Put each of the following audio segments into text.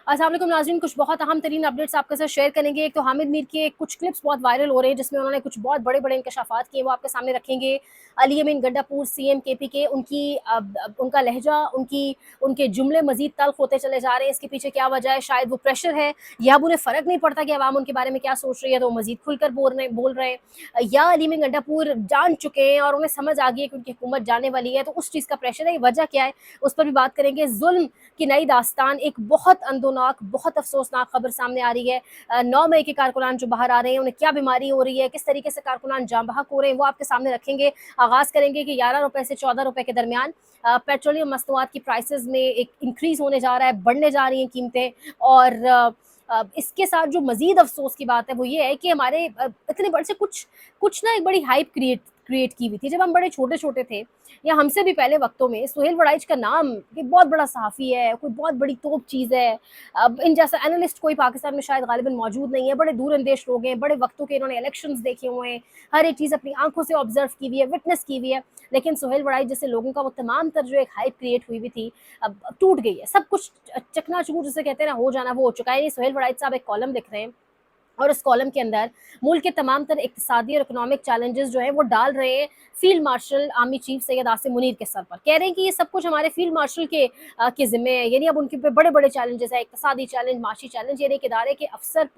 अस्सलाम वालेकुम नाज़रीन, कुछ बहुत अहम तरीन अपडेट्स आपके साथ शेयर करेंगे। एक तो हामिद मीर के कुछ क्लिप्स बहुत वायरल हो रहे हैं जिसमें उन्होंने कुछ बहुत बड़े-बड़े इंकशाफात किए, वो आपके सामने रखेंगे। अली अमीन गंडापुर सीएम केपी के उनका लहजा, उनके जुमले मज़ीद तल्ख़ होते चले जा रहे हैं। इसके पीछे क्या वजह है? शायद वो प्रेशर है, या अब उन्हें फ़र्क नहीं पड़ता कि अवाम उनके बारे में क्या सोच रही है, तो वो मज़ीद खुलकर बोल रहे हैं, या अली अमीन गंडापुर जान चुके हैं और उन्हें समझ आ गई है कि उनकी हुकूमत जाने वाली है, तो उस चीज़ का प्रेशर है। ये वजह क्या है, उस पर भी बात करेंगे। ज़ुल्म की नई दास्तान, एक बहुत अंदोनाक, बहुत अफसोसनाक खबर सामने आ रही है। 9 मई के कारकुनान जो बाहर आ रहे हैं, उन्हें क्या बीमारी हो रही है, किस तरीके से कारकुनान जाँ बहक हो रहे हैं, वो आपके सामने रखेंगे। आगाज़ करेंगे कि 11 रुपए से 14 रुपए के दरमियान पेट्रोलियम मसनूआत की प्राइसेस में एक इंक्रीज़ होने जा रहा है, बढ़ने जा रही हैं कीमतें। और इसके साथ जो मज़ीद अफ़सोस की बात है वो ये है कि हमारे इतने बड़े से कुछ ना एक बड़ी हाइप क्रिएट की हुई थी जब हम बड़े छोटे-छोटे थे, या हमसे भी पहले वक्तों में। सुहेल वड़ाइच का नाम एक बहुत बड़ा सहाफ़ी है, कोई बहुत बड़ी तोप चीज़ है। अब इन जैसा एनालिस्ट कोई पाकिस्तान में शायद ग़ालिबन मौजूद नहीं है। बड़े दूरअंदेश लोग हैं, बड़े वक्तों के इन्होंने इलेक्शंस देखे हुए हैं, हर एक चीज़ अपनी आँखों से ऑब्ज़र्व की हुई है, विटनेस की हुई है। लेकिन सुहेल वड़ाइच जैसे लोगों का वो तमाम तर जो एक हाइप क्रिएट हुई हुई थी, अब टूट गई है। सब कुछ चकनाचूर जिसे कहते हैं ना, हो जाना, वो हो चुका है। ये सुहेल वड़ाइच साहब एक कॉलम लिख रहे हैं, और उस कॉलम के अंदर मुल्क के तमाम तर इक़्तिसादी और इकोनॉमिक चैलेंजेस जो हैं वो डाल रहे हैं field marshal army chief Syed Asim Munir के सर पर। कह रहे हैं कि ये सब कुछ हमारे फील्ड मार्शल के ज़िम्मे है। यानी अब उनके पे बड़े-बड़े चैलेंजेस हैं, इक़्तिसादी चैलेंज, माशी चैलेंज। यानी एक इदारे के अफ़सर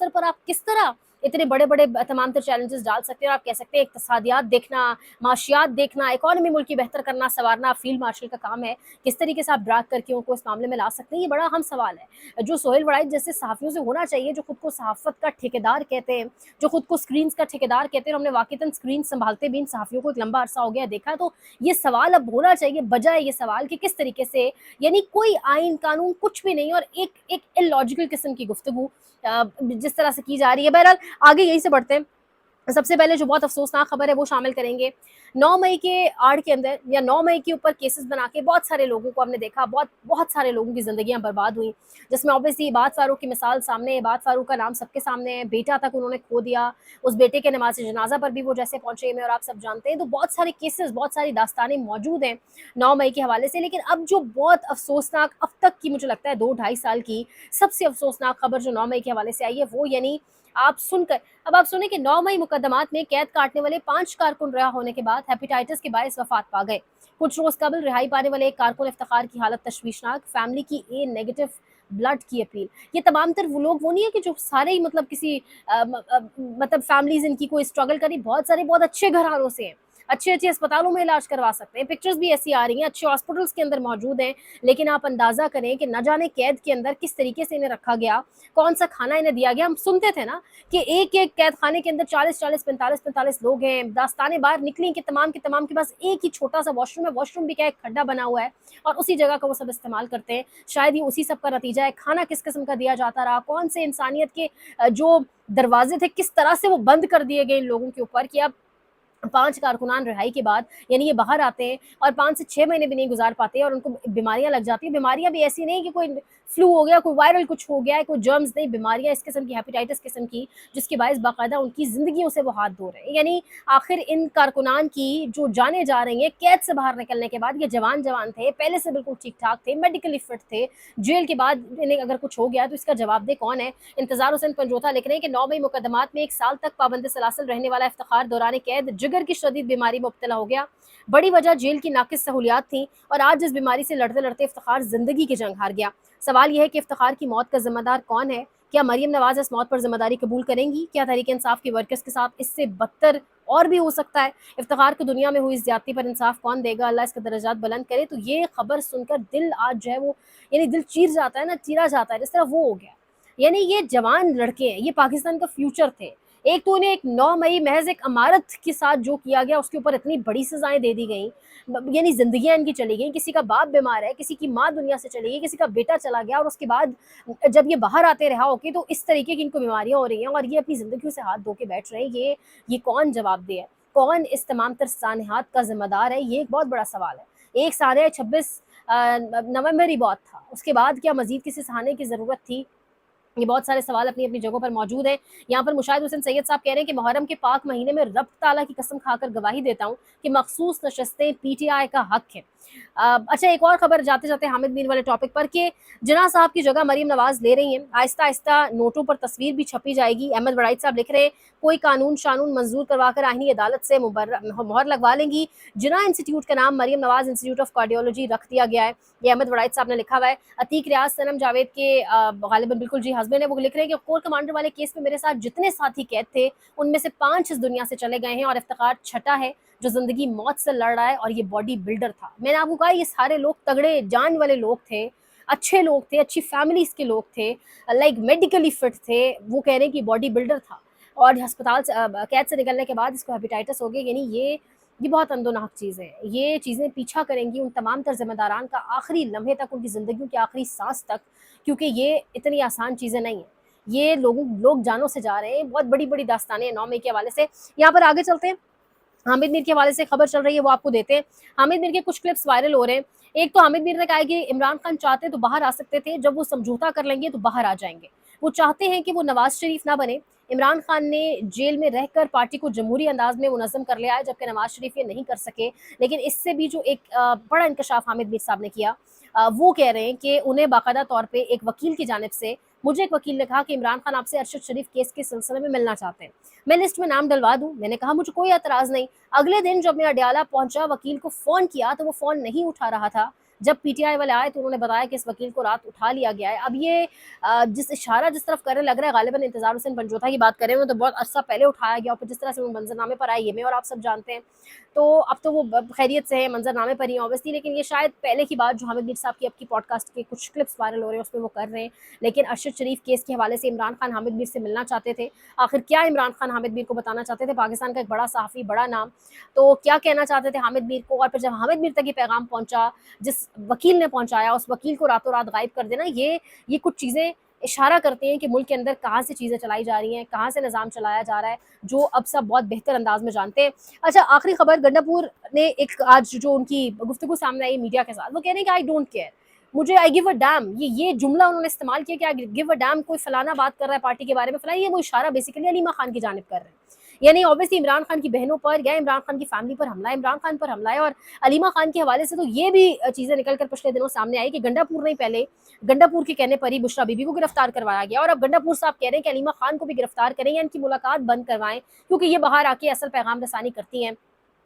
पर आप किस तरह इतने बड़े-बड़े तमाम तर चैलेंजेस डाल सकते हैं, और आप कह सकते हैं इक़्तिसादियात देखना, माशियात देखना, इकॉनमी मुल्क की बेहतर करना, संवारना फील्ड मार्शल का काम है। किस तरीके से आप ड्रैग करके उनको इस मामले में ला सकते हैं, ये बड़ा अहम सवाल है जो सोहेल वड़ाइच जैसे सहाफ़ियों से होना चाहिए, जो खुद को सहाफ़त का ठेकेदार कहते हैं, जो खुद को स्क्रीन्स का ठेकेदार कहते हैं। हमने वाक़ईतन स्क्रीन संभालते भी इन सहाफ़ियों को एक लंबा अरसा हो गया देखा है, तो ये सवाल अब होना चाहिए, बजाय ये सवाल कि किस तरीके से, यानी कोई आइन कानून कुछ भी नहीं, और एक इलॉजिकल किस्म की गुफ्तगू जिस तरह से की जा रही है। बहरहाल आगे यहीं से बढ़ते हैं। सबसे पहले जो बहुत अफसोसनाक खबर है वो शामिल करेंगे। 9 मई के आड़ के अंदर, या 9 मई के ऊपर केसेस बना के बहुत सारे लोगों को हमने देखा, बहुत सारे लोगों की ज़िंदगियां बर्बाद हुई, जिसमें ऑब्वियसली इबाद फ़ारूक की मिसाल सामने है। इबाद फ़ारूक का नाम सबके सामने है, बेटा तक उन्होंने खो दिया। उस बेटे के नमाज जनाजा पर भी वो जैसे पहुंचे में, और आप सब जानते हैं। तो बहुत सारे केसेस, बहुत सारी दास्तानें मौजूद हैं 9 मई के हवाले से। लेकिन अब जो बहुत अफसोसनाक, अब तक की मुझे लगता है 2-2.5 साल की सबसे अफसोसनाक खबर जो 9 मई के हवाले से आई है, वो यानी आप सुनकर, अब आप सुने कि 9 मई मुकदमात में कैद काटने वाले 5 कारकुन रिहा होने के बाद हेपेटाइटिस के बायस वफात पा गए। कुछ रोज कबल रिहाई पाने वाले एक कारकुन इफ्तिखार की हालत तशवीशनाक, फैमिली की ए नेगेटिव ब्लड की अपील। ये तमाम तर वो लोग वो नहीं है कि जो सारे ही मतलब किसी मतलब फैमिलीज इनकी कोई स्ट्रगल करी, बहुत सारे बहुत अच्छे घरानों से हैं, अच्छे अच्छे अस्पतालों में इलाज करवा सकते हैं, पिक्चर्स भी ऐसी आ रही हैं, अच्छे हॉस्पिटल्स के अंदर मौजूद हैं। लेकिन आप अंदाजा करें कि न जाने कैद के अंदर किस तरीके से इन्हें रखा गया, कौन सा खाना इन्हें दिया गया। हम सुनते थे ना कि एक-एक कैद खाने के अंदर 40-40, 45-45 लोग हैं। दास्तानें बाहर निकली कि तमाम के तमाम के पास एक ही छोटा-सा वॉशरूम है, वॉशरूम भी क्या, एक खड्डा बना हुआ है, और उसी जगह का वो सब इस्तेमाल करते हैं। शायद ये उसी सब का नतीजा है। खाना किस किस्म का दिया जाता रहा, कौन से इंसानियत के जो दरवाजे थे, किस तरह से वो बंद कर दिए गए इन लोगों के ऊपर, कि अब 5 कारकुनान रिहाई के बाद यानी ये बाहर आते हैं और 5 से 6 महीने भी नहीं गुजार पाते, और उनको बीमारियां लग जाती हैं। बीमारियां भी ऐसी नहीं कि कोई फ्लू हो गया, कोई वायरल कुछ हो गया है, कोई जर्म्स नहीं, बीमारियां इस किस्म की, हेपेटाइटिस किस्म की, जिसके बायस बाकायदा उनकी ज़िंदगियों से वो हाथ धो रहे हैं। यानी आखिर इन कारकुनान की जो जाने जा रही हैं कैद से बाहर निकलने के बाद, ये जवान थे, पहले से बिल्कुल ठीक ठाक थे, मेडिकली फिट थे, जेल के बाद इन्हें अगर कुछ हो गया तो इसका जवाबदेह कौन है। इंतजार हुसैन पंजोथा लिख रहे हैं कि 9 मई मुकदमात में 1 साल तक पाबंद सलासल रहने वाला इफ्तिखार दौरान कैद जिगर की शदीद बीमारी में मुब्तला हो गया। बड़ी वजह जेल की नाकिस सहूलियात थी, और आज इस बीमारी से लड़ते लड़ते इफ्तिखार जिंदगी की जंग हार गया। सवाल यह है कि इफ्तिखार की मौत का जिम्मेदार कौन है? क्या मरियम नवाज इस मौत पर जिम्मेदारी कबूल करेंगी? क्या तहरीक इंसाफ के वर्कर्स के साथ इससे बदतर और भी हो सकता है? इफ्तिखार की दुनिया में हुई इस ज्यादती पर इंसाफ कौन देगा? अल्लाह इसके दर्जात बुलंद करे। तो ये खबर सुनकर दिल आज जो है वो, यानी दिल चीर जाता है ना, चीरा जाता है, जिस तरह वो हो गया। यानी ये जवान लड़के हैं, ये पाकिस्तान का फ्यूचर थे। एक तो इन्हें एक 9 मई महज एक अमारत के साथ जो किया गया उसके ऊपर इतनी बड़ी सजाएं दे दी गई, यानी जिंदगियां इनकी चली गई। किसी का बाप बीमार है, किसी की माँ दुनिया से चली गई, किसी का बेटा चला गया, और उसके बाद जब ये बाहर आते रहा होके तो इस तरीके की इनको बीमारियां हो रही हैं, और ये अपनी जिंदगियों से हाथ धो के बैठ रहे हैं। ये कौन जवाबदेह है? कौन इस तमाम तर सानहात का जिम्मेदार है? ये एक बहुत बड़ा सवाल है। एक साल 26 नवंबर ही बहुत था, उसके बाद क्या मजीद किसी सहाने की जरूरत थी? ये बहुत सारे सवाल अपनी अपनी जगहों पर मौजूद हैं। यहाँ पर मुशाहिद हुसैन सैयद साहब कह रहे हैं कि मुहर्रम के पाक महीने में रब ताला की कसम खाकर गवाही देता हूँ कि मखसूस नशस्तें पीटीआई का हक है। अच्छा, एक और खबर जाते जाते हामिद मीर वाले टॉपिक पर कि जिन्ना साहब की जगह मरीम नवाज ले रही हैं। आहिस्ता आहिस्ता नोटों पर तस्वीर भी छपी जाएगी। अहमद वड़ाइद साहब लिख रहे हैं, कोई कानून शानून मंजूर करवा कर आईनी अदालत से मोहर लगवा लेंगी। जिन्ना इंस्टीट्यूट का नाम Maryam Nawaz institute of cardiology रख दिया गया है। ये अहमद वड़ाइद साहब ने लिखा हुआ है। अतीक रियाज सनम जावेद के गालिबन बिल्कुल जी हस्बैंड है, वो लिख रहे हैं कि कोर कमांडर वाले केस में मेरे साथ जितने साथी कैद थे उनमें से 5 इस दुनिया से चले गए हैं और इफ्तिखार छठा है जो जिंदगी मौत से लड़ रहा है, और ये बॉडी बिल्डर था। मैंने आपको कहा ये सारे लोग तगड़े जान वाले लोग थे, अच्छे लोग थे, अच्छी फैमिलीज के लोग थे, लाइक मेडिकली फिट थे। वो कह रहे हैं कि बॉडी बिल्डर था और अस्पताल से कैद से निकलने के बाद इसको हेपेटाइटिस हो गया। यानी ये बहुत अंदोनाक चीज़ है। ये चीज़ें पीछा करेंगी उन तमाम तर जिम्मेदारान का आखिरी लम्हे तक, उनकी ज़िंदगी की आखिरी सांस तक, क्योंकि ये इतनी आसान चीज़ें नहीं हैं। ये लोग जानों से जा रहे हैं। बहुत बड़ी बड़ी दास्तानें 9 मई के हवाले से। यहाँ पर आगे चलते हैं, हामिद मीर के हवाले से खबर चल रही है, वो आपको देते हैं। हामिद मीर के कुछ क्लिप्स वायरल हो रहे हैं। एक तो हामिद मीर ने कहा है कि इमरान खान चाहते तो बाहर आ सकते थे, जब वो समझौता कर लेंगे तो बाहर आ जाएंगे। वो चाहते हैं कि वो नवाज शरीफ ना बने। इमरान खान ने जेल में रहकर पार्टी को जमहूरी अंदाज में मुनज़्ज़म कर लिया है, जबकि नवाज शरीफ ये नहीं कर सके। लेकिन इससे भी जो एक बड़ा इंकशाफ हामिद मीर साहब ने किया, वो कह रहे हैं कि उन्हें बाकायदा तौर पर एक वकील की जानिब से, मुझे एक वकील ने कहा कि इमरान खान आपसे अरशद शरीफ केस के सिलसिले में मिलना चाहते हैं, मैं लिस्ट में नाम डलवा दूं। मैंने कहा मुझे कोई एतराज़ नहीं। अगले दिन जब मैं अडयाला पहुंचा, वकील को फ़ोन किया तो वो फ़ोन नहीं उठा रहा था। जब पीटीआई वाले आए तो उन्होंने बताया कि इस वकील को रात उठा लिया गया है। अब ये जिस तरफ कर रहे, लग रहा है गालिबन इंतज़ार हुसैन पंजोथा की बात कर रहे हैं, तो बहुत अरसा पहले उठाया गया और फिर जिस तरह से वो मंजरनामे पर आए, ये मैं और आप सब जानते हैं। तो अब तो वो खैरियत से है, मंजरनामे पर ही ऑब्वियसली, लेकिन ये शायद पहले की बात जो हामिद मीर साहब की आपकी पॉडकास्ट के कुछ क्लिप्स वायरल हो रहे हैं उसमें वो कर रहे हैं। लेकिन अरशद शरीफ केस के हवाले से इमरान खान हामिद मीर से मिलना चाहते थे। आखिर क्या इमरान खान हामिद मीर को बताना चाहते थे? पाकिस्तान का एक बड़ा सहाफ़ी, बड़ा नाम, तो क्या कहना चाहते थे हामिद मीर को? और फिर जब हामिद मीर तक ये पैगाम पहुंचा, जिस वकील ने पहुंचाया, उस वकील को रातों रात गायब कर देना, ये कुछ चीज़ें इशारा करते हैं कि मुल्क के अंदर कहाँ से चीज़ें चलाई जा रही हैं, कहाँ से निज़ाम चलाया जा रहा है, जो अब सब बहुत बेहतर अंदाज में जानते हैं। अच्छा, आखिरी खबर, गंडापुर ने एक आज जो उनकी गुफ्तगू सामने आई मीडिया के साथ, वो कह रहे हैं कि आई डोंट केयर, मुझे आई गिव अ डैम, ये जुमला उन्होंने इस्तेमाल किया कि आई गिव अ डैम, कोई फलाना बात कर रहा है पार्टी के बारे में फलाना, ये वो इशारा बेसिकली अलीमा खान की जानिब कर रहे हैं। यानी ऑब्वियसली इमरान खान की बहनों पर या इमरान खान की फैमिली पर हमला है, इमरान खान पर हमला है। और अलीमा खान के हवाले से तो ये भी चीज़ें निकल कर पिछले दिनों सामने आई कि गंडापुर नहीं, पहले गंडापुर के कहने पर ही बुशरा बीबी को गिरफ्तार करवाया गया, और अब गंडापुर साहब कह रहे हैं कि अलीमा खान को भी गिरफ्तार करें या इनकी मुलाकात बंद करवाएं, क्योंकि ये बाहर आके असल पैगाम रसानी करती हैं।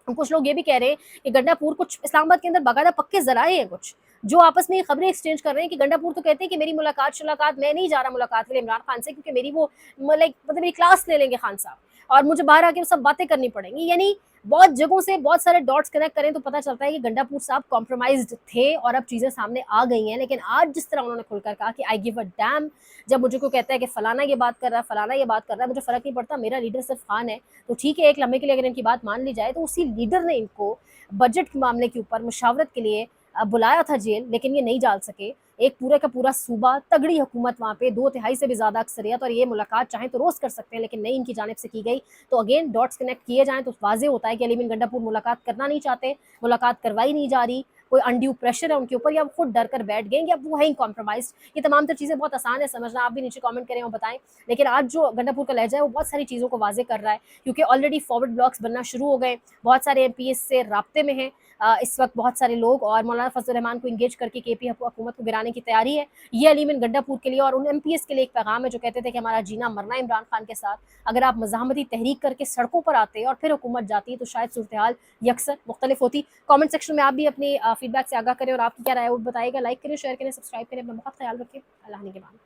कुछ लोग ये भी कह रहे हैं कि गंडापुर, कुछ इस्लामाबाद के अंदर बाकायदा पक्के जराए हैं कुछ, जो आपस में खबरें एक्सचेंज कर रहे हैं कि गंडापुर तो कहते हैं कि मेरी मुलाकात मैं नहीं जा रहा मुलाकात के लिए इमरान खान से, क्योंकि मेरी वो मतलब मेरी क्लास ले लेंगे खान साहब और मुझे बाहर आके सब बातें करनी पड़ेंगी। यानी बहुत जगहों से बहुत सारे डॉट्स कनेक्ट करें तो पता चलता है कि गंडापुर साहब कॉम्प्रोमाइज्ड थे और अब चीज़ें सामने आ गई हैं। लेकिन आज जिस तरह उन्होंने खुलकर कहा कि आई गिव अ डैम, जब मुझे कोई कहता है कि फलाना ये बात कर रहा है, फलाना ये बात कर रहा है, मुझे फ़र्क नहीं पड़ता, मेरा लीडर सिर्फ खान है, तो ठीक है, एक लम्हे के लिए अगर इनकी बात मान ली जाए, तो उसी लीडर ने इनको बजट के मामले के ऊपर मुशावरत के लिए बुलाया था जेल, लेकिन ये नहीं डाल सके। एक पूरे का पूरा सूबा, तगड़ी हुकूमत वहाँ पे, 2/3 से भी ज़्यादा अक्सरियत, और ये मुलाकात चाहें तो रोज़ कर सकते हैं, लेकिन नहीं इनकी जानिब से की गई। तो अगेन डॉट्स कनेक्ट किए जाएँ तो वाज़ेह होता है कि अली बिन गंडापुर मुलाकात करना नहीं चाहते, मुलाकात करवाई नहीं जा रही, कोई अनड्यू प्रेशर है उनके ऊपर, या खुद डर कर बैठ गए, या वो है ही कॉम्प्रोमाइज़। ये तमाम तर चीज़ें बहुत आसान है समझना, आप भी नीचे कमेंट करें और बताएं। लेकिन आज जो गंडापुर का लहजा है वो बहुत सारी चीज़ों को वाज़ेह कर रहा है, क्योंकि ऑलरेडी फॉरवर्ड ब्लॉक्स बनना शुरू हो गए, बहुत सारे एमपीएस से राब्ते में हैं इस वक्त बहुत सारे लोग, और मौलाना फजल रहमान को इंगेज करके केपी हुकूमत को गिराने की तैयारी है। ये अली बिन गंडापुर के लिए और उन एमपीएस के लिए एक पैगाम है जो कहते थे कि हमारा जीना मरना है इमरान खान के साथ। अगर आप मज़ाहमती तहरीक करके सड़कों पर आते और फिर हुकूमत जाती तो शायद सूरत हाल यकसर मुख्तलिफ होती। कमेंट सेक्शन में आप भी अपनी फीडबैक से आगाह करें और आपकी क्या राय है वो बताइएगा। लाइक करें, शेयर करें, सब्सक्राइब करें, अपना बहुत ख्याल रखें। अल्लाह ने के बाद।